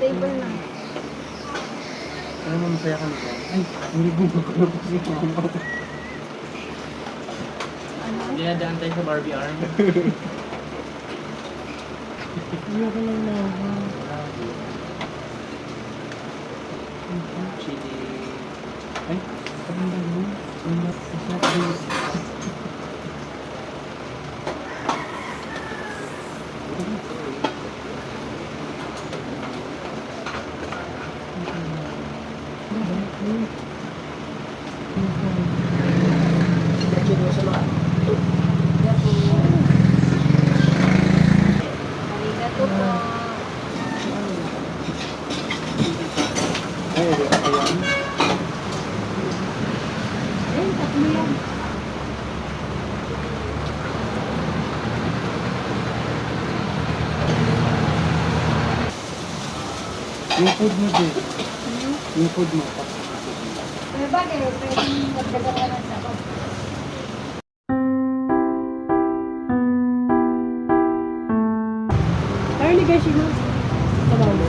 table na. Alam mo, masaya ka nito. Ay, hindi ko na po si mama. Ano? Dinadaan tayo sa Barbie arm. Hindi ako lang na. Chili. Ay, ang dami. Ang dami. Arigato po. Ay, ayan. Eh, tatlo yan. Yung food mo din. Yung food mo. Pero bagay, pwedeng magdagan ka ng sabon. Ay, ni guys, yun. Sabaw mo.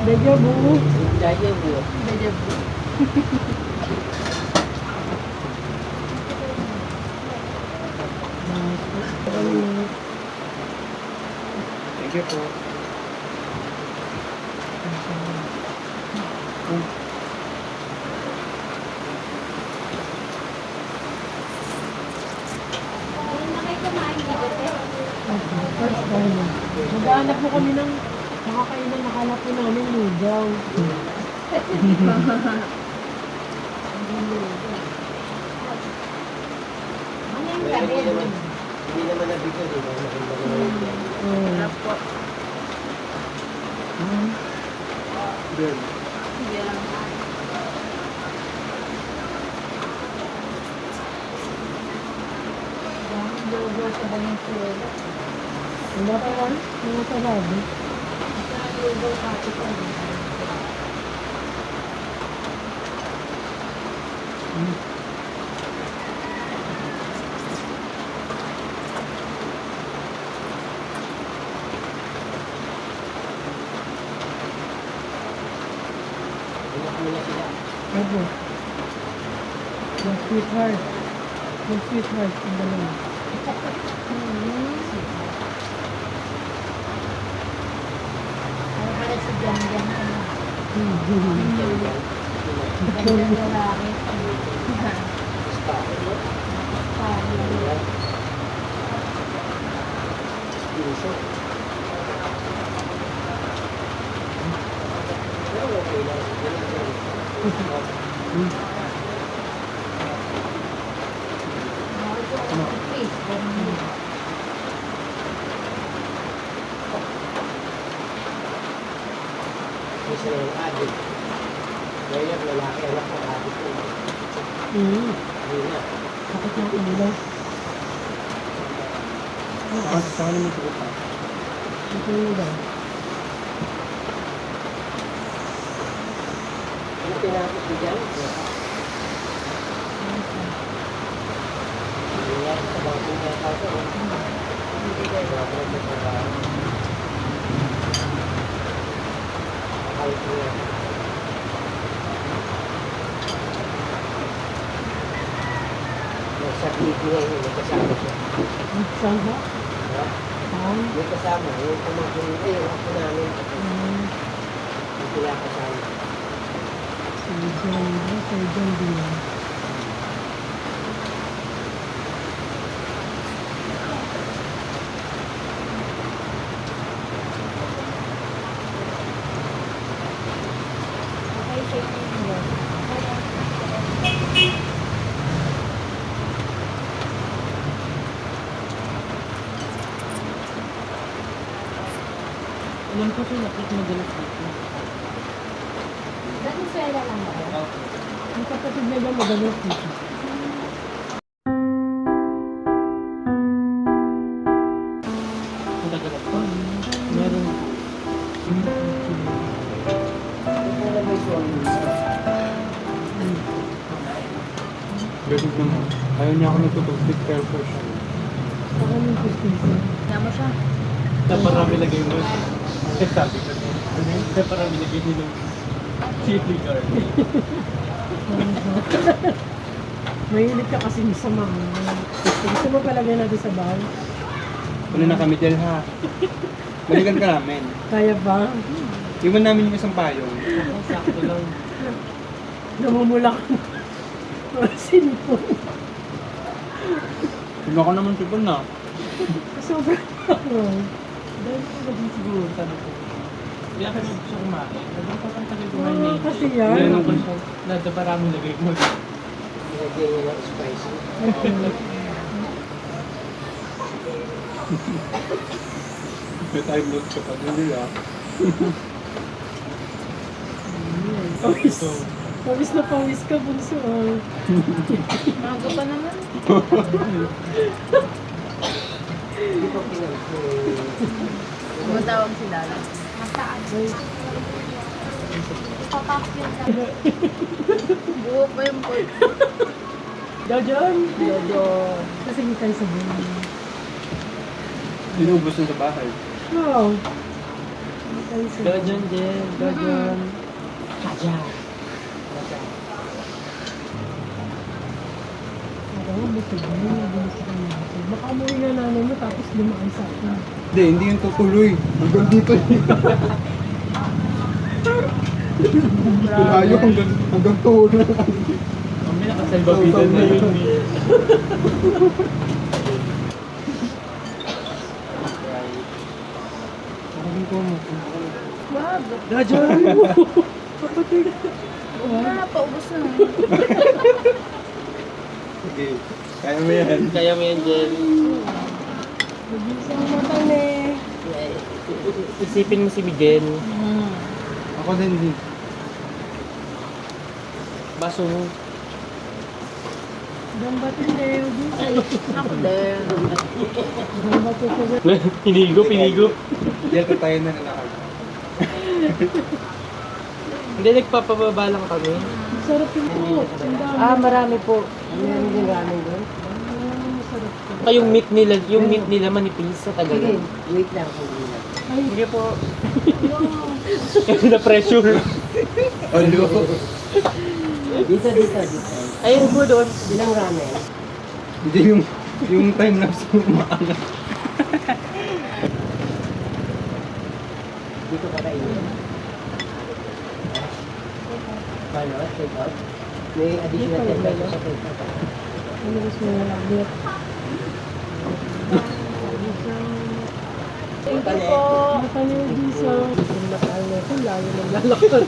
Deja vu. Dahil mo. Deja vu. Thank you po. Ayun na kayo kumain dito, te. First time. Maghanap po kami ng makakainan. Nakalap po namin lugaw. Ano yung gabi? Hindi naman nabigyan, di ba? Maganda naman yan. Sarap po. Good. Hindi lang. Daming lugaw sa Valenzuela. Wala pa yan. Mga sarado. Masarap lugaw pati ko. Anak mo na sila. Opo. Yung sweetheart. Yung sweetheart. Ang dalawa. Para pala si Jan-Jan ka na. Ito. Ganda lalaki. Spa. Pari. Puso. Pero okay lang. Yan ang Fish. Kasi na yung adik. Ngayon, lalaki, anak ng adik ko. Hindi na. Sakit ng ulo. Sa kanila mo ito. Ito yung daw. Ano tinapos ko dyan? Hindi nga, sa bangko niya ako. Hindi ka, grabe na sa trabaho. Akala ko yan. Sa TV ngayon, may kasama siya. Saan ba? Ha? Saan? May kasama, yung pamagin, yung ako namin. Yung sila kasama. Surgeon. Surgeon din. Okay, thank you. Alam ko siya nakit madalas dito. Valenzuela lang ba? Ang kapatid nila madalas dito. Matagal ako. Meron. Ano may swami? Ganun naman. Ayaw niya ako natutupit pero for siya. Baka may Christmas. Kaya mo siya. Na parami lagay mo. Sabi ko. Na parami lagay mo ng chili garlic. Mahilig ka kasi sa mga. Gusto mo palagay natin sa bahay? Ano na kami dyan ha? Balikan ka namin. Kaya ba? Iwan namin yung isang payong. Ako, sakto lang. Namumula ka. Sinipon. Hindi ako naman sipon na. Sobrang ako. Dahil ko naging siguro, sabi ko. Kaya kami gusto kumain. Naging parang tagal kumain Oo, na kasi yan. Ganun ko siya. Nada parami lagay mo. Nilagyan niya ng spicy. May time load ka pa din nila. Pawis. Pawis na pawis ka, bunso. Ah. Mago pa naman. Hindi ko pinag- Tumatawag si Lala. Buhok pa yung pork. Jojon! Dodo. Kasi hindi tayo sa buhay. Inubos na sa bahay. Wow! Hindi tayo sa buhay. Gajon din. Gajon. Kaja. Parang busog na yun. Nabilis ka natin. Baka umuwi na nanay mo tapos lumaan sa akin. Hindi yung tutuloy. Hanggang dito yun. Layo hanggang tulo na lang. Kami nakasalbabidan na yun. Sabi ko mo. Mago. Jojon! Kapatid! Wala, paubos na. Sige. Kaya mo yan. Kaya mo yan, Jen. Nagising mo tali. Isipin mo si Miguel. Ako din din. Baso mo. Dambatin tayo dito. Ako din. Dambatin tayo. Pinigo. Dito tayo na lalakad. Hindi, nagpapababa lang kami. Sarap yung po. Ang dami. Marami po. Meron din ramen doon. Masarap po. Yung meat nila manipis sa Sige, Tagalog. wait lang. Hindi lang. Ay, Sige po. Na pressure. Alo. Dito. Ayun po doon. Bilang ramen. Hindi yung time lapse mo maangat. Dito ka kainin. Paano? Take out? May additional 10 pesos sa take out. ano gusto mo na lang? Thank you po. Matali yung bisa. Ang nakal na ito, lalo naglalakad.